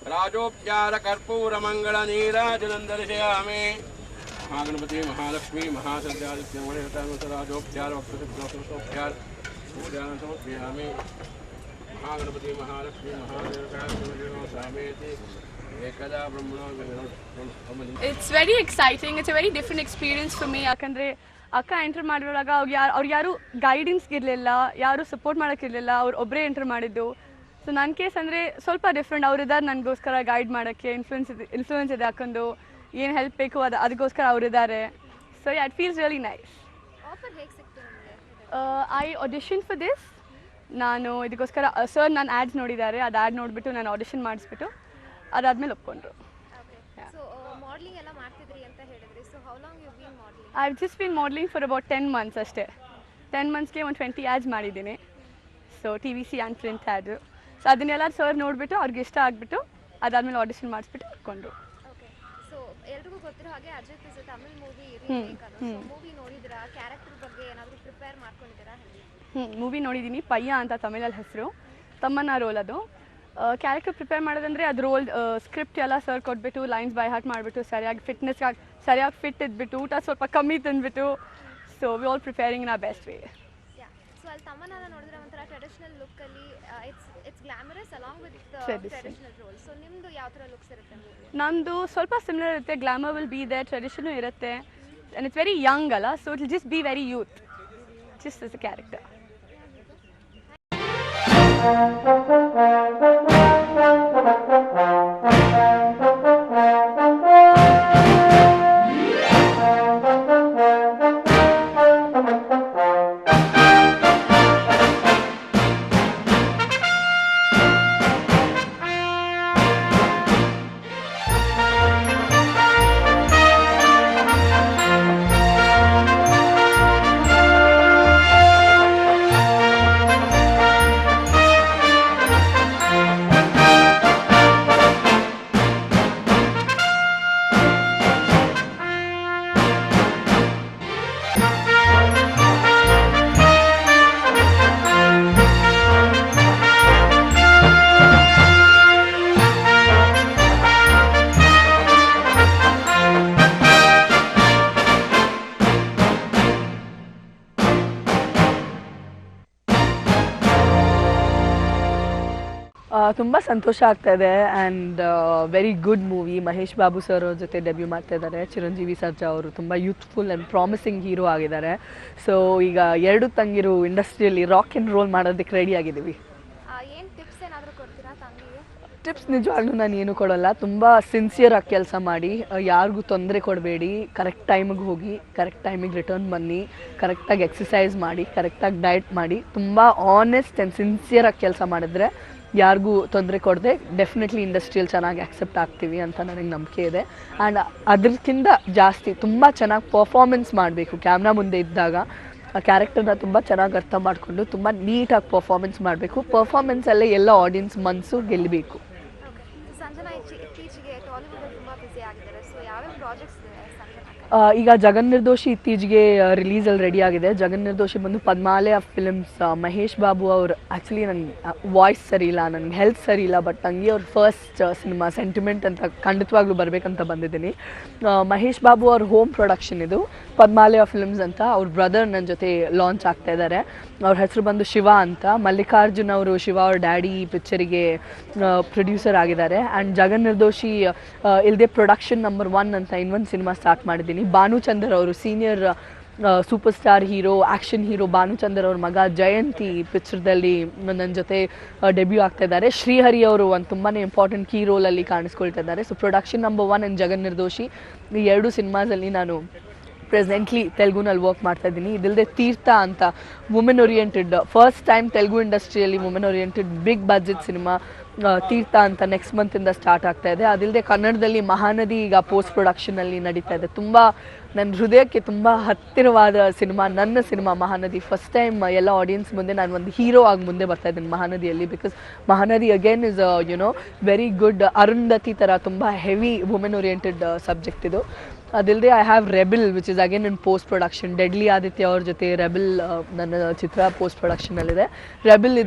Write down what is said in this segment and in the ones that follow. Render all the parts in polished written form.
राजोपचार कर्पूर मंगल नीराजनं दर्शयामि महागणपति महालक्ष्मी महासंध्यादित्यमणिराजोपचार वक्षोपचार पूजानं समर्पयामि महागणपति महालक्ष्मी महादेवतामेति एकदा ब्रह्मणो. It's very exciting. It's a very different experience for me. ಯಾಕಂದರೆ ಅಕ್ಕ ಎಂಟರ್ ಮಾಡಿರುವಾಗ ಅವ್ರು ಯಾರು ಗೈಡೆನ್ಸ್ ಇರಲಿಲ್ಲ, ಯಾರು ಸಪೋರ್ಟ್ ಮಾಡೋಕ್ಕಿರಲಿಲ್ಲ, ಅವ್ರು ಒಬ್ಬರೇ ಎಂಟರ್ ಮಾಡಿದ್ದು. ಸೊ ನನ್ನ ಕೇಸ್ ಅಂದರೆ ಸ್ವಲ್ಪ ಡಿಫ್ರೆಂಟ್. ಅವರಿದ್ದಾರೆ ನನಗೋಸ್ಕರ ಗೈಡ್ ಮಾಡೋಕ್ಕೆ, ಇನ್ಫ್ಲೂಯೆನ್ಸ್ ಇದೆ ಅಕ್ಕಂದು, ಏನು ಹೆಲ್ಪ್ ಬೇಕು ಅದಕ್ಕೋಸ್ಕರ ಅವರಿದ್ದಾರೆ. So it feels really nice. I audition for this. ನಾನು ಇದಕ್ಕೋಸ್ಕರ ಸರ್ ನನ್ನ ಆ್ಯಡ್ಸ್ ನೋಡಿದ್ದಾರೆ, ಅದು ಆ್ಯಡ್ ನೋಡಿಬಿಟ್ಟು ನಾನು ಆಡಿಷನ್ ಮಾಡಿಸ್ಬಿಟ್ಟು ಅದಾದಮೇಲೆ ಒಪ್ಕೊಂಡ್ರು. I've just been modeling for about 10 months ಅಷ್ಟೇ. 10 monthsಗೆ ಒಂದು 20 ಆ್ಯಡ್ಸ್ ಮಾಡಿದ್ದೀನಿ. So TVC and print add. So ಅದನ್ನೆಲ್ಲ ಸರ್ ನೋಡಿಬಿಟ್ಟು ಅವ್ರಿಗೆ ಇಷ್ಟ ಆಗಿಬಿಟ್ಟು ಅದಾದಮೇಲೆ ಆಡಿಷನ್ ಮಾಡಿಸ್ಬಿಟ್ಟು ಇಟ್ಕೊಂಡ್ರು. ಸೊ ಎಲ್ರಿಗೂ ಗೊತ್ತಿರೋ ಹಾಗೆ ಅಜಯ್ ಪಿಸ್ ತಮಿಳ್ ಮೂವಿ ರೀಮೇಕ್ ಅದು. ಸೊ ಮೂವಿ ನೋಡಿದ್ರಾ? ಕ್ಯಾರೆಕ್ಟರ್ ಬಗ್ಗೆ ಏನಾದರೂ ಪ್ರಿಪೇರ್ ಮಾಡ್ಕೊಂಡಿದ್ದೀರಾ? ಮೂವಿ ನೋಡಿದ್ದೀನಿ. ಪಯ್ಯ ಅಂತ ತಮಿಳಲ್ಲಿ ಹೆಸರು, ತಮ್ಮನ ರೋಲ್ ಅದು. ಕ್ಯಾರೆಕ್ಟರ್ ಪ್ರಿಪೇರ್ ಮಾಡೋದಂದರೆ ಅದು ರೋಲ್ ಸ್ಕ್ರಿಪ್ಟ್ ಎಲ್ಲ ಸರ್ ಕೊಟ್ಬಿಟ್ಟು ಲೈನ್ಸ್ ಬೈ ಹಾರ್ಟ್ ಮಾಡಿಬಿಟ್ಟು ಸರಿಯಾಗಿ ಸರಿಯಾಗಿ ಫಿಟ್ ಇದ್ಬಿಟ್ಟು ಊಟ ಸ್ವಲ್ಪ ಕಮ್ಮಿ ತಿಂದ್ಬಿಟ್ಟು. So we all preparing in a best way. So ಅಲ್ಲಿ ತಮ್ಮನ ನೋಡಿದ್ರೆ ಒಂಥರ ಟ್ರೆಡಿಷನಲ್ ಲುಕ್ಕಲ್ಲಿ it's glamorous along with traditional role. So ನಿಮ್ಮದು ಯಾವ ಥರ ಲುಕ್ಸ್ ಇರುತ್ತೆ? ನಮ್ಮದು ಸ್ವಲ್ಪ ಸಿಮಿಲರ್ ಇರುತ್ತೆ. Glamour will be there, tradition ಇರುತ್ತೆ, ಆ್ಯಂಡ್ ಇಟ್ಸ್ ವೆರಿ ಯಂಗ್ ಅಲ್ಲ. So it will just be very youth, just as a character. ತುಂಬ ಸಂತೋಷ ಆಗ್ತಾ ಇದೆ and very good movie. Mahesh Babu sir ಅವ್ರ ಜೊತೆ ಡೆಬ್ಯೂ ಮಾಡ್ತಾ ಇದ್ದಾರೆ. ಚಿರಂಜೀವಿ ಸರ್ಜಾ ಅವರು ತುಂಬ ಯೂತ್ಫುಲ್ ಆ್ಯಂಡ್ ಪ್ರಾಮಿಸಿಂಗ್ ಹೀರೋ ಆಗಿದ್ದಾರೆ. ಸೊ ಈಗ ಎರಡು ತಂಗಿರು ಇಂಡಸ್ಟ್ರಿಯಲ್ಲಿ ರಾಕ್ ಆ್ಯಂಡ್ ರೋಲ್ ಮಾಡೋದಕ್ಕೆ ರೆಡಿ ಆಗಿದ್ದೀವಿ. ಟಿಪ್ಸ್ ನಿಜವಾಗ್ಲೂ ನಾನು ಏನು ಕೊಡೋಲ್ಲ. ತುಂಬ ಸಿನ್ಸಿಯರಾಗಿ ಕೆಲಸ ಮಾಡಿ, ಯಾರಿಗೂ ತೊಂದರೆ ಕೊಡಬೇಡಿ, ಕರೆಕ್ಟ್ ಟೈಮಿಗೆ ಹೋಗಿ ಕರೆಕ್ಟ್ ಟೈಮಿಗೆ ರಿಟರ್ನ್ ಬನ್ನಿ, ಕರೆಕ್ಟಾಗಿ ಎಕ್ಸಸೈಸ್ ಮಾಡಿ, ಕರೆಕ್ಟಾಗಿ ಡಯಟ್ ಮಾಡಿ, ತುಂಬ ಆನೆಸ್ಟ್ ಆ್ಯಂಡ್ ಸಿನ್ಸಿಯರಾಗಿ ಕೆಲಸ ಮಾಡಿದ್ರೆ ಯಾರಿಗೂ ತೊಂದರೆ ಕೊಡದೆ ಡೆಫಿನೆಟ್ಲಿ ಇಂಡಸ್ಟ್ರಿಯಲ್ಲಿ ಚೆನ್ನಾಗಿ ಆಕ್ಸೆಪ್ಟ್ ಆಗ್ತೀವಿ ಅಂತ ನನಗೆ ನಂಬಿಕೆ ಇದೆ. ಆ್ಯಂಡ್ ಅದಕ್ಕಿಂತ ಜಾಸ್ತಿ ತುಂಬ ಚೆನ್ನಾಗಿ ಪರ್ಫಾರ್ಮೆನ್ಸ್ ಮಾಡಬೇಕು. ಕ್ಯಾಮ್ರಾ ಮುಂದೆ ಇದ್ದಾಗ ಆ ಕ್ಯಾರೆಕ್ಟರ್ನ ತುಂಬ ಚೆನ್ನಾಗಿ ಅರ್ಥ ಮಾಡಿಕೊಂಡು ತುಂಬ ನೀಟಾಗಿ ಪರ್ಫಾರ್ಮೆನ್ಸ್ ಮಾಡಬೇಕು. ಪರ್ಫಾರ್ಮೆನ್ಸಲ್ಲೇ ಎಲ್ಲ ಆಡಿಯನ್ಸ್ ಮನಸ್ಸು ಗೆಲ್ಲಬೇಕು. ಈಗ ಜಗನ್ ನಿರ್ದೋಷಿ ಇತ್ತೀಚೆಗೆ ರಿಲೀಸಲ್ಲಿ ರೆಡಿ ಆಗಿದೆ. ಜಗನ್ ನಿರ್ದೋಷಿ ಬಂದು ಪದ್ಮಾಲಯ ಫಿಲ್ಮ್ಸ್. ಮಹೇಶ್ ಬಾಬು ಅವ್ರು ಆ್ಯಕ್ಚುಲಿ ನನಗೆ ವಾಯ್ಸ್ ಸರಿ ಇಲ್ಲ, ನನಗೆ ಹೆಲ್ತ್ ಸರಿ ಇಲ್ಲ, ಬಟ್ ನನಗೆ ಅವ್ರ ಫಸ್ಟ್ ಸಿನಿಮಾ ಸೆಂಟಿಮೆಂಟ್ ಅಂತ ಖಂಡಿತವಾಗ್ಲೂ ಬರಬೇಕಂತ ಬಂದಿದ್ದೀನಿ. ಮಹೇಶ್ ಬಾಬು ಅವ್ರ ಹೋಮ್ ಪ್ರೊಡಕ್ಷನ್ ಇದು, ಪದ್ಮಾಲಯ ಫಿಲ್ಮ್ಸ್ ಅಂತ. ಅವ್ರ ಬ್ರದರ್ ನನ್ನ ಜೊತೆ ಲಾಂಚ್ ಆಗ್ತಾ ಇದ್ದಾರೆ. ಅವ್ರ ಹೆಸರು ಬಂದು ಶಿವ ಅಂತ. ಮಲ್ಲಿಕಾರ್ಜುನ್ ಅವರು, ಶಿವ ಅವ್ರ ಡ್ಯಾಡಿ, ಈ ಪಿಕ್ಚರಿಗೆ ಪ್ರೊಡ್ಯೂಸರ್ ಆಗಿದ್ದಾರೆ. ಆ್ಯಂಡ್ ಜಗನ್ ನಿರ್ದೋಷಿ ಇಲ್ಲದೆ ಪ್ರೊಡಕ್ಷನ್ ನಂಬರ್ 1 ಅಂತ ಇನ್ನೊಂದು ಸಿನಿಮಾ ಸ್ಟಾರ್ಟ್ ಮಾಡಿದ್ದೀನಿ. ಭಾನುಚಂದರ್ ಅವರು, senior super star hero, action hero Bhanuchandar ಅವ್ರ ಮಗ ಜಯಂತಿ ಪಿಕ್ಚರ್ದಲ್ಲಿ ನನ್ನ ಜೊತೆ ಡೆಬ್ಯೂ ಆಗ್ತಾ ಇದ್ದಾರೆ. ಶ್ರೀಹರಿ ಅವರು ಒಂದು ತುಂಬಾ ಇಂಪಾರ್ಟೆಂಟ್ ಕೀ ರೋಲಲ್ಲಿ ಕಾಣಿಸ್ಕೊಳ್ತಾ ಇದ್ದಾರೆ. ಸೊ ಪ್ರೊಡಕ್ಷನ್ ನಂಬರ್ 1 ಇನ್ ಜಗನ್ ನಿರ್ದೋಷಿ. ಈ 2 ಸಿನಿಮಾಸಲ್ಲಿ ನಾನು ಪ್ರೆಸೆಂಟ್ಲಿ ತೆಲುಗುನಲ್ಲಿ ವರ್ಕ್ ಮಾಡ್ತಾ ಇದ್ದೀನಿ. ಇದಲ್ಲದೆ ತೀರ್ಥ ಅಂತ women oriented, first time Telugu ಇಂಡಸ್ಟ್ರಿಯಲ್ಲಿ women oriented big budget cinema Theertha ಅಂತ ನೆಕ್ಸ್ಟ್ ಮಂತಿಂದ ಸ್ಟಾರ್ಟ್ ಆಗ್ತಾ ಇದೆ. ಅದಿಲ್ಲದೆ ಕನ್ನಡದಲ್ಲಿ ಮಹಾನದಿ ಈಗ ಪೋಸ್ಟ್ ಪ್ರೊಡಕ್ಷನಲ್ಲಿ ನಡೀತಾ ಇದೆ. ತುಂಬ ನನ್ನ ಹೃದಯಕ್ಕೆ ತುಂಬ ಹತ್ತಿರವಾದ ಸಿನಿಮಾ, ನನ್ನ ಸಿನಿಮಾ ಮಹಾನದಿ. ಫಸ್ಟ್ ಟೈಮ್ ಎಲ್ಲ ಆಡಿಯನ್ಸ್ ಮುಂದೆ ನಾನು ಒಂದು ಹೀರೋ ಆಗಿ ಮುಂದೆ ಬರ್ತಾ ಇದ್ದೀನಿ ಮಹಾನದಿಯಲ್ಲಿ. Because Mahanadi again is very good. Arundhati ಥರ ತುಂಬ ಹೆವಿ ವುಮೆನ್ ಓರಿಯೆಂಟೆಡ್ ಸಬ್ಜೆಕ್ಟ್ ಇದು. ಅದಿಲ್ಲದೆ I have Rebel which is again in post production. Deadly Aditya ಅವ್ರ ಜೊತೆ ರೆಬೆಲ್ ನನ್ನ ಚಿತ್ರ ಪೋಸ್ಟ್ ಪ್ರೊಡಕ್ಷನಲ್ಲಿದೆ. ರೆಬೆಲ್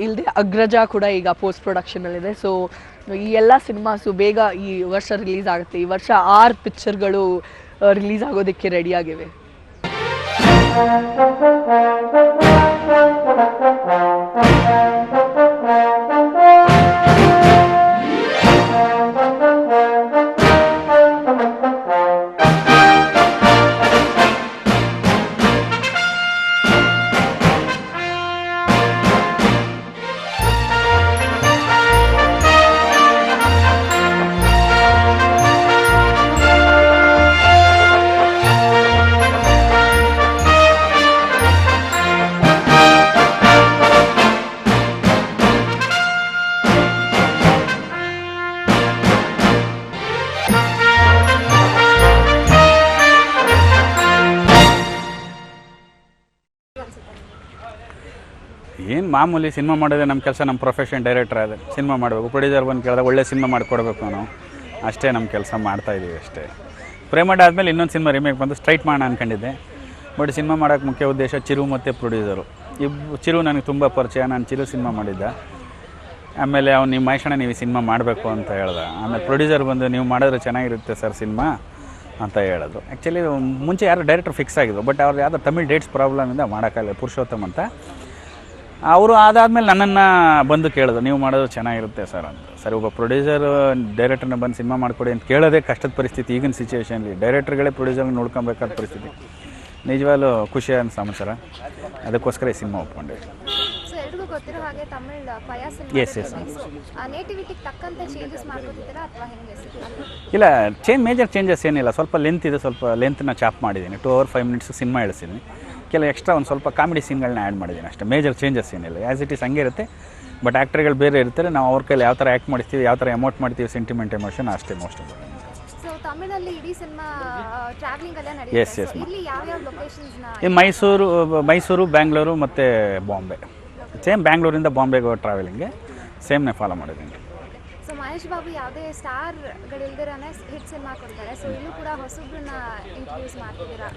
ಇಲ್ಲದೆ ಅಗ್ರಜ ಕೂಡ ಈಗ ಪೋಸ್ಟ್ ಪ್ರೊಡಕ್ಷನಲ್ಲಿದೆ. ಸೊ ಈ ಎಲ್ಲ ಸಿನಿಮಾಸು ಬೇಗ ಈ ವರ್ಷ ರಿಲೀಸ್ ಆಗುತ್ತೆ. ಈ ವರ್ಷ 6 ಪಿಕ್ಚರ್ಗಳು ರಿಲೀಸ್ ಆಗೋದಕ್ಕೆ ರೆಡಿಯಾಗಿವೆ. ಏನು ಮಾಮೂಲಿ ಸಿನಿಮಾ ಮಾಡೋದೇ ನಮ್ಮ ಕೆಲಸ, ನಮ್ಮ ಪ್ರೊಫೆಷನ್. ಡೈರೆಕ್ಟರ್ ಅದೇ ಸಿನಿಮಾ ಮಾಡಬೇಕು, ಪ್ರೊಡ್ಯೂಸರ್ ಬಂದು ಕೇಳಿದಾಗ ಒಳ್ಳೆ ಸಿನಿಮಾ ಮಾಡಿಕೊಡ್ಬೇಕು ನಾವು, ಅಷ್ಟೇ ನಮ್ಮ ಕೆಲಸ ಮಾಡ್ತಾಯಿದ್ದೀವಿ ಅಷ್ಟೇ. ಪ್ರೇಮಡ್ ಆದಮೇಲೆ ಇನ್ನೊಂದು ಸಿನಿಮಾ ರಿಮೇಕ್ ಬಂದು ಸ್ಟ್ರೈಟ್ ಮಾಡೋಣ ಅಂದ್ಕೊಂಡಿದ್ದೆ. ಬಟ್ ಸಿನಿಮಾ ಮಾಡೋಕ್ಕೆ ಮುಖ್ಯ ಉದ್ದೇಶ ಚಿರು ಮತ್ತು ಪ್ರೊಡ್ಯೂಸರು. ಚಿರು ನನಗೆ ತುಂಬ ಪರಿಚಯ, ನಾನು ಚಿರು ಸಿನಿಮಾ ಮಾಡಿದ್ದೆ. ಆಮೇಲೆ ಅವ್ನು ನಿಮ್ಮ ಮಹೇಶಣ್ಣ ನೀವು ಸಿನಿಮಾ ಮಾಡಬೇಕು ಅಂತ ಹೇಳ್ದೆ. ಆಮೇಲೆ ಪ್ರೊಡ್ಯೂಸರ್ ಬಂದು ನೀವು ಮಾಡಿದ್ರೆ ಚೆನ್ನಾಗಿರುತ್ತೆ ಸರ್ ಸಿನಿಮಾ ಅಂತ ಹೇಳಿದ್ರು. ಆ್ಯಕ್ಚುಲಿ ಮುಂಚೆ ಯಾರು ಡೈರೆಕ್ಟರ್ ಫಿಕ್ಸ್ ಆಗಿದ್ರು, ಬಟ್ ಅವ್ರು ಯಾವುದೋ ತಮಿಳ್ ಡೇಟ್ಸ್ ಪ್ರಾಬ್ಲಮಿಂದ ಮಾಡೋಕ್ಕಾಗಲ್ಲ, ಪುರುಷೋತ್ತಮ್ ಅಂತ. ಅವರು ಅದಾದಮೇಲೆ ನನ್ನನ್ನು ಬಂದು ಕೇಳಿದ್ರು, ನೀವು ಮಾಡೋದು ಚೆನ್ನಾಗಿರುತ್ತೆ ಸರ್ ಅಂತ. ಸರ್, ಒಬ್ಬ ಪ್ರೊಡ್ಯೂಸರ್ ಡೈರೆಕ್ಟರ್ನ ಬಂದು ಸಿನಿಮಾ ಮಾಡಿಕೊಡಿ ಅಂತ ಕೇಳೋದೇ ಕಷ್ಟದ ಪರಿಸ್ಥಿತಿ ಈಗಿನ ಸಿಚುವೇಷನ್ಲಿ. ಡೈರೆಕ್ಟರ್ಗಳೇ ಪ್ರೊಡ್ಯೂಸರ್ನ ನೋಡ್ಕೊಬೇಕಾದ ಪರಿಸ್ಥಿತಿ. ನಿಜವಾಗ್ಲೂ ಖುಷಿಯಾದ ಸಮಾಚಾರ. ಅದಕ್ಕೋಸ್ಕರ ಈ ಸಿನಿಮಾ ಒಪ್ಕೊಂಡೆ. ಗೊತ್ತಿರೋ ಹಾಗೆ ತಮಿಳ್ ಪಯ ಎಸ್ ನೇಟಿವಿಟಿಗೆ ತಕ್ಕಂತೆ ಚೇಂಜಸ್ ಮಾಡ್ಕೊತಿದ್ದೀರಾ ಅಥವಾ ಹೆಂಗೆ? ಇಲ್ಲ, ಮೇಜರ್ ಚೇಂಜಸ್ ಏನಿಲ್ಲ. ಸ್ವಲ್ಪ ಲೆಂತ್ ಇದೆ, ಸ್ವಲ್ಪ ಲೆಂತ್ನ ಚಾಪ್ ಮಾಡಿದ್ದೀನಿ. 2 hours 5 minutes ಸಿನಿಮಾ ಇಳಿಸಿದ್ದೀನಿ. ಕೆಲವು ಎಕ್ಸ್ಟ್ರಾ ಒಂದು ಸ್ವಲ್ಪ ಕಾಮಿಡಿ ಸೀನ್ಗಳನ್ನ ಆ್ಯಡ್ ಮಾಡಿದ್ದೀನಿ ಅಷ್ಟೇ. ಮೇಜರ್ ಚೇಂಜಸ್ ಏನಿಲ್ಲ, ಆ್ಯಸ್ ಇಟ್ ಈಸ್ ಹಂಗೆ ಇರುತ್ತೆ. ಬಟ್ ಆ್ಯಕ್ಟರ್ಗಳು ಬೇರೆ ಇರ್ತಾರೆ, ನಾವು ಅವ್ರ ಕೈಲಿ ಯಾವ ಥರ ಆ್ಯಕ್ಟ್ ಮಾಡ್ತೀವಿ, ಯಾವ ಥರ ಎಮೋಟ್ ಮಾಡ್ತೀವಿ, ಸೆಂಟಿಮೆಂಟ್ ಎಮೋಷನ್ ಅಷ್ಟೇ ಮೋಸ್ಟ್ ಇಂಪಾರ್ಟೆಂಟ್. ಸೊ ತಮಿಳಲ್ಲಿ ಇಡೀ ಸಿನಿಮಾ ಟ್ರಾವೆಲಿಂಗ್ ಎಲ್ಲ ನಡೆಯುತ್ತೆ. Yes yes. ಇಲ್ಲಿ ಯಾವ ಯಾವ ಲೊಕೇಶನ್ಸ್ನ? ಈ ಮೈಸೂರು, ಬ್ಯಾಂಗ್ಳೂರು ಮತ್ತು ಬಾಂಬೆ. ಸೇಮ್ ಬ್ಯಾಂಗ್ಳೂರಿಂದ ಬಾಂಬೆಗೆ ಟ್ರಾವೆಲಿಂಗ್ಗೆ ಸೇಮ್ನೇ ಫಾಲೋ ಮಾಡಿದ್ದೀನಿ. ಸೊ ಮಹೇಶ್ ಬಾಬು ಯಾವುದೇ ಸ್ಟಾರ್ಗಳಿಲ್ದಿರನೇ ಹಿಟ್ ಸಿನಿಮಾ ಕೊಡ್ತಾರೆ. ಸೊ ಇಲ್ಲೂ ಕೂಡ ಹೊಸಬ್ರನ್ನ ಇಂಟ್ರೊಡ್ಯೂಸ್ ಮಾಡ್ತಿದ್ದೀರಾ.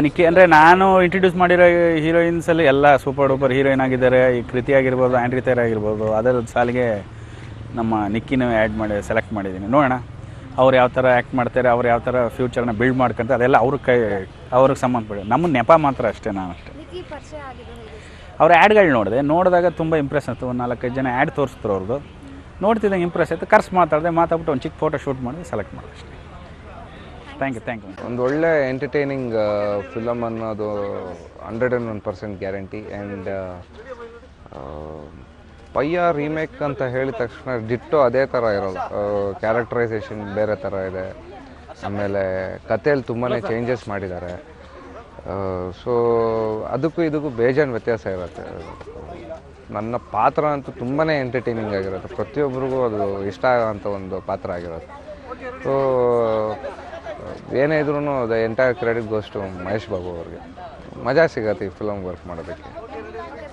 ನಿಕ್ಕಿ ಅಂದರೆ ನಾನು ಇಂಟ್ರೊಡ್ಯೂಸ್ ಮಾಡಿರೋ ಹೀರೋಯಿನ್ಸಲ್ಲಿ ಎಲ್ಲ ಸೂಪರ್ ಡೂಪರ್ ಹೀರೋಯಿನ್ ಆಗಿದ್ದಾರೆ. ಈ ಕೃತಿ ಆಗಿರ್ಬೋದು, ಆ್ಯಂಡ್ರಿ ತೇರ್ ಆಗಿರ್ಬೋದು. ಅದರ ಸಾಲಿಗೆ ನಮ್ಮ ನಿಕ್ಕಿನ ಸೆಲೆಕ್ಟ್ ಮಾಡಿದ್ದೀನಿ. ನೋಡೋಣ ಅವ್ರು ಯಾವ ಥರ ಆ್ಯಕ್ಟ್ ಮಾಡ್ತಾರೆ, ಅವ್ರು ಯಾವ ಥರ ಫ್ಯೂಚರ್ನ ಬಿಲ್ಡ್ ಮಾಡ್ಕೊಂತ, ಅದೆಲ್ಲ ಅವ್ರಿಗೆ ಸಂಬಂಧಪಡಿ. ನಮ್ಮ ನೆಪ ಮಾತ್ರ ಅಷ್ಟೇ, ನಾನು ಅಷ್ಟೇ. ಅವ್ರ ಆ್ಯಡ್ಗಳು ನೋಡಿದಾಗ ತುಂಬ ಇಂಪ್ರೆಸ್ ಆಯ್ತು. ಒಂದು 4-5 ಜನ ಆ್ಯಡ್ ತೋರಿಸ್ತಾರೆ ಅವ್ರದ್ದು. ನೋಡ್ತಿದ್ದಂಗೆ ಇಂಪ್ರೆಸ್ ಆಯಿತು. ಮಾತಾಡ್ಬಿಟ್ಟು ಒಂದು ಚಿಕ್ಕ ಫೋಟೋ ಶೂಟ್ ಮಾಡಿ ಸೆಲೆಕ್ಟ್ ಮಾಡೋದು ಅಷ್ಟೇ. Thank you. ಒಂದು ಒಳ್ಳೆ ಎಂಟರ್ಟೈನಿಂಗ್ ಫಿಲಮ್ ಅನ್ನೋದು 101% ಗ್ಯಾರಂಟಿ. ಆ್ಯಂಡ್ ಪಯ್ಯ ರೀಮೇಕ್ ಅಂತ ಹೇಳಿದ ತಕ್ಷಣ ಡಿಟ್ಟೋ ಅದೇ ಥರ ಇರೋದು. ಕ್ಯಾರೆಕ್ಟರೈಸೇಷನ್ ಬೇರೆ ಥರ ಇದೆ. ಆಮೇಲೆ ಕಥೆಯಲ್ಲಿ ತುಂಬಾ ಚೇಂಜಸ್ ಮಾಡಿದ್ದಾರೆ. ಸೊ ಅದಕ್ಕೂ ಇದಕ್ಕೂ ಬೇಜಾನ್ ವ್ಯತ್ಯಾಸ ಇರುತ್ತೆ. ನನ್ನ ಪಾತ್ರ ಅಂತೂ ತುಂಬಾ ಎಂಟರ್ಟೈನಿಂಗ್ ಆಗಿರುತ್ತೆ. ಪ್ರತಿಯೊಬ್ಬರಿಗೂ ಅದು ಇಷ್ಟ ಆಗೋಂಥ ಒಂದು ಪಾತ್ರ ಆಗಿರುತ್ತೆ. ಸೊ ಏನೇ ಇದ್ರೂ the entire credit goes to Mahesh Babu ಅವ್ರಿಗೆ. ಮಜಾ ಸಿಗತ್ತೆ ಈ ಫಿಲಮ್ ವರ್ಕ್ ಮಾಡೋದಕ್ಕೆ.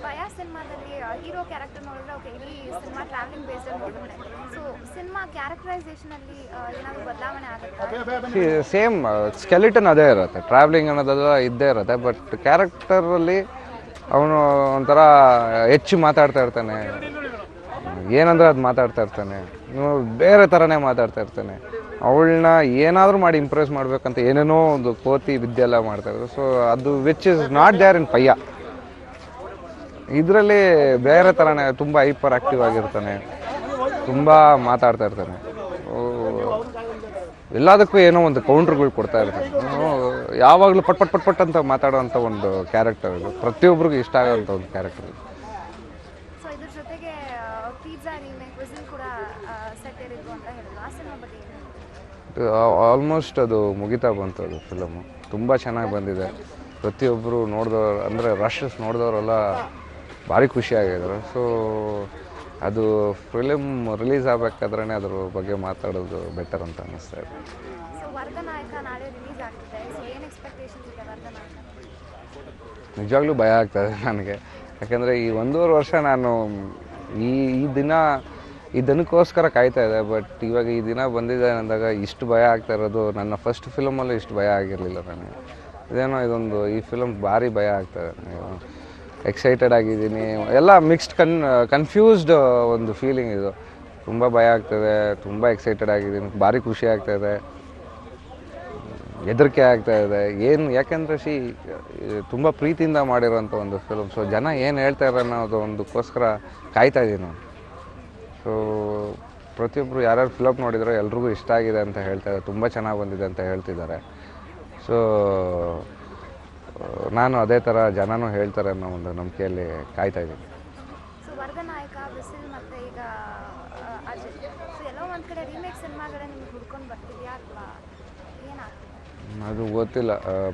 ಪಯ ಸಿನಿಮಾದಲ್ಲಿ ಹೀರೋ ಕ್ಯಾರೆಕ್ಟರ್ ನೋಡಿದ್ರೆ ಓಕೆ, ಇಲ್ಲಿ ಸಿನಿಮಾ ಟ್ರಾವೆಲಿಂಗ್ ಬೇಸ್ಡ್ ನೋಡಿದ್ರೆ, ಸೊ ಸಿನಿಮಾ ಕ್ಯಾರೆಕ್ಟರೈಸೇಷನಲ್ಲಿ ಏನಾದರೂ ಬದಲಾವಣೆ ಆಗುತ್ತಾ? ಸೇಮ್ ಸ್ಕೆಲಿಟನ್ ಅದೇ ಇರುತ್ತೆ, ಟ್ರಾವೆಲಿಂಗ್ ಅನ್ನೋದೆಲ್ಲ ಇದ್ದೇ ಇರುತ್ತೆ. ಬಟ್ ಕ್ಯಾರೆಕ್ಟರಲ್ಲಿ ಅವನು ಒಂಥರ ಹೆಚ್ಚು ಮಾತಾಡ್ತಾ ಇರ್ತಾನೆ, ಏನಂದ್ರೆ ಅದು ಮಾತಾಡ್ತಾ ಇರ್ತಾನೆ, ಬೇರೆ ಥರನೇ ಮಾತಾಡ್ತಾ ಇರ್ತಾನೆ. ಅವಳನ್ನ ಏನಾದರೂ ಮಾಡಿ ಇಂಪ್ರೆಸ್ ಮಾಡಬೇಕಂತ ಏನೇನೋ ಒಂದು ಕೋತಿ ವಿದ್ಯೆ ಎಲ್ಲ ಮಾಡ್ತಾಯಿದ್ರು. ಸೊ ಅದು which is not there in Paiyaa. ಇದರಲ್ಲಿ ಬೇರೆ ಥರನೇ ತುಂಬ ಹೈಪರ್ ಆ್ಯಕ್ಟಿವ್ ಆಗಿರ್ತಾನೆ, ತುಂಬ ಮಾತಾಡ್ತಾ ಇರ್ತಾನೆ, ಎಲ್ಲದಕ್ಕೂ ಏನೋ ಒಂದು ಕೌಂಟ್ರ್ಗಳು ಕೊಡ್ತಾ ಇರ್ತಾನೆ. ಯಾವಾಗಲೂ ಪಟ್ ಪಟ್ ಪಟ್ ಪಟ್ ಅಂತ ಮಾತಾಡೋವಂಥ ಒಂದು ಕ್ಯಾರೆಕ್ಟರ್ ಇದು, ಪ್ರತಿಯೊಬ್ಬರಿಗೂ ಇಷ್ಟ ಆಗೋವಂಥ ಒಂದು ಕ್ಯಾರೆಕ್ಟರ್ ಇದು. ಸೊ ಇದ್ರ ಜೊತೆಗೆ ಪಿಜ್ಜಾ ರೀಮೇಕ್ ವಿಸಿಲ್ ಕೂಡ ಸೆಟ್ ಇರಿದ್ರು ಅಂತ ಹೇಳಿದ್ರು, ಆ ಸಿನಿಮಾ ಬಗ್ಗೆ ಏನು? ಆಲ್ಮೋಸ್ಟ್ ಅದು ಮುಗಿತಾ ಬಂತು. ಅದು ಫಿಲಮು ತುಂಬ ಚೆನ್ನಾಗಿ ಬಂದಿದೆ. ಪ್ರತಿಯೊಬ್ಬರು ನೋಡಿದವ್ರು ಅಂದರೆ ರಶಸ್ ನೋಡಿದವರೆಲ್ಲ ಭಾರಿ ಖುಷಿಯಾಗಿದ್ರು. ಸೊ ಅದು ಫಿಲಮ್ ರಿಲೀಸ್ ಆಗಬೇಕಾದ್ರೆ ಅದ್ರ ಬಗ್ಗೆ ಮಾತಾಡೋದು ಬೆಟರ್ ಅಂತ ಅನ್ನಿಸ್ತಾ ಇದೆ. ಸೊ ವರ್ಗನಾಯಕ ನಾಳೆ ರಿಲೀಸ್ ಆಗ್ತಿದೆ, ಸೊ ಏನು ಎಕ್ಸ್ಪೆಕ್ಟೇಷನ್ಸ್ ಇದೆ ವರ್ಗನಾಯಕ? ನಿಜವಾಗ್ಲೂ ಭಯ ಆಗ್ತದೆ ನನಗೆ. ಯಾಕೆಂದರೆ ಈ 1.5 ವರ್ಷ ನಾನು ಈ ದಿನಕ್ಕೋಸ್ಕರ ಕಾಯ್ತಾ ಇದೆ. ಬಟ್ ಇವಾಗ ಈ ದಿನ ಬಂದಿದೆ ಅಂದಾಗ ಇಷ್ಟು ಭಯ ಆಗ್ತಾ ಇರೋದು ನನ್ನ ಫಸ್ಟ್ ಫಿಲಮಲ್ಲೂ ಇಷ್ಟು ಭಯ ಆಗಿರಲಿಲ್ಲ ನನಗೆ. ಇದೊಂದು ಈ ಫಿಲಮ್ ಭಾರಿ ಭಯ ಆಗ್ತದೆ. ಎಕ್ಸೈಟೆಡ್ ಆಗಿದ್ದೀನಿ, ಎಲ್ಲ ಮಿಕ್ಸ್ಡ್ ಕನ್ಫ್ಯೂಸ್ಡ್ ಒಂದು ಫೀಲಿಂಗ್ ಇದು. ತುಂಬ ಭಯ ಆಗ್ತದೆ, ತುಂಬ ಎಕ್ಸೈಟೆಡ್ ಆಗಿದ್ದೀನಿ, ಭಾರಿ ಖುಷಿ ಆಗ್ತಾಯಿದೆ, ಹೆದರಿಕೆ ಆಗ್ತಾಯಿದೆ. ಯಾಕೆಂದರೆ ತುಂಬ ಪ್ರೀತಿಯಿಂದ ಮಾಡಿರೋಂಥ ಒಂದು ಫಿಲಮ್. ಸೊ ಜನ ಏನು ಹೇಳ್ತಾರೆ ಅನ್ನೋದು ಒಂದಕ್ಕೋಸ್ಕರ ಕಾಯ್ತಾ ಇದ್ದೀನಿ ನಾನು. ಸೊ ಪ್ರತಿಯೊಬ್ಬರು ಯಾರ್ಯಾರು ಫಿಲಮ್ ನೋಡಿದ್ರು ಎಲ್ರಿಗೂ ಇಷ್ಟ ಆಗಿದೆ ಅಂತ ಹೇಳ್ತಾರೆ, ತುಂಬ ಚೆನ್ನಾಗಿ ಬಂದಿದೆ ಅಂತ ಹೇಳ್ತಿದ್ದಾರೆ. ಸೊ ನಾನು ಅದೇ ಥರ ಜನನೂ ಹೇಳ್ತಾರೆ ಅನ್ನೋ ಒಂದು ನಂಬಿಕೆಯಲ್ಲಿ ಕಾಯ್ತಾ ಇದ್ದೀನಿ. ಸೊ ವರ್ಗನಾಯಕ, ಬಿಸಿಲ್ ಮತ್ತು ಈಗ ಅಜಯ್, ಸೊ ಎಲ್ಲೋ ಒಂದು ಕಡೆ ರೀಮೇಕ್ ಸಿನಿಮಾಗಳೇ ನಿಮ್ಗೆ ಹುಡ್ಕೊಂಡು ಬರ್ತಿದೆಯಾ ಅಥವಾ ಏನಾಗ್ತಿದೆ? ಅದು ಗೊತ್ತಿಲ್ಲ.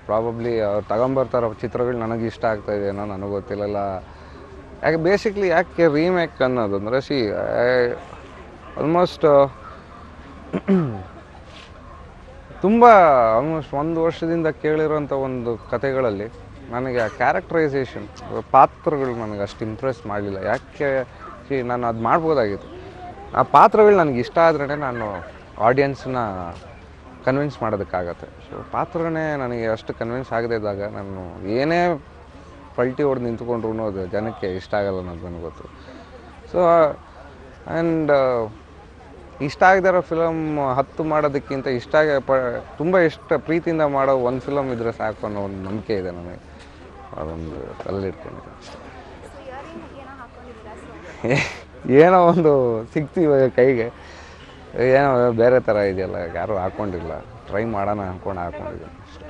ಪ್ರಾಬಬ್ಲಿ ಅವ್ರು ತಗೊಂಬರ್ತಾರೋ ಚಿತ್ರಗಳು ನನಗೆ ಇಷ್ಟ ಆಗ್ತಾಯಿದೆಯೋ ನನಗೆ ಗೊತ್ತಿಲ್ಲಲ್ಲ. ಯಾಕೆ ರೀಮೇಕ್ ಅನ್ನೋದು ಅಂದರೆ ಆಲ್ಮೋಸ್ಟ್ ಆಲ್ಮೋಸ್ಟ್ 1 ವರ್ಷದಿಂದ ಕೇಳಿರೋಂಥ ಒಂದು ಕಥೆಗಳಲ್ಲಿ ನನಗೆ ಆ ಕ್ಯಾರೆಕ್ಟರೈಸೇಷನ್ ಪಾತ್ರಗಳು ನನಗೆ ಅಷ್ಟು ಇಂಪ್ರೆಸ್ ಮಾಡಲಿಲ್ಲ. ಯಾಕೆ ನಾನು ಅದು ಮಾಡ್ಬೋದಾಗಿತ್ತು. ಆ ಪಾತ್ರಗಳು ನನಗೆ ಇಷ್ಟ ಆದ್ರೇ ನಾನು ಆಡಿಯನ್ಸ್ನ ಕನ್ವಿನ್ಸ್ ಮಾಡೋದಕ್ಕಾಗತ್ತೆ. ಸೊ ಪಾತ್ರನೇ ನನಗೆ ಅಷ್ಟು ಕನ್ವಿನ್ಸ್ ಆಗದೇ ಇದ್ದಾಗ ನಾನು ಏನೇ ಪಲ್ಟಿ ಹೊಡೆದು ನಿಂತ್ಕೊಂಡ್ರು ಅದು ಜನಕ್ಕೆ ಇಷ್ಟ ಆಗಲ್ಲ ಅನ್ನೋದು ನನಗೆ ಗೊತ್ತು. ಸೊ ಆ್ಯಂಡ್ ಇಷ್ಟ ಆಗದೇ ಇರೋ ಫಿಲಮ್ 10 ಮಾಡೋದಕ್ಕಿಂತ ತುಂಬ ಇಷ್ಟ ಪ್ರೀತಿಯಿಂದ ಮಾಡೋ ಒಂದು ಫಿಲಮ್ ಇದ್ದರೆ ಸಾಕು ಅನ್ನೋ ಒಂದು ನಂಬಿಕೆ ಇದೆ ನನಗೆ. ಅದೊಂದು ತಲೆಯಲ್ಲಿ ಇಟ್ಕೊಂಡಿದ್ದೆ. ಏನೋ ಒಂದು ಸಿಕ್ತು ಇವಾಗ ಕೈಗೆ, ಏನೋ ಬೇರೆ ಥರ ಇದೆಯಲ್ಲ, ಯಾರೂ ಹಾಕ್ಕೊಂಡಿಲ್ಲ, ಟ್ರೈ ಮಾಡೋಣ ಅಂದ್ಕೊಂಡು ಹಾಕ್ಕೊಂಡಿದ್ದೀನಿ ಅಷ್ಟೇ.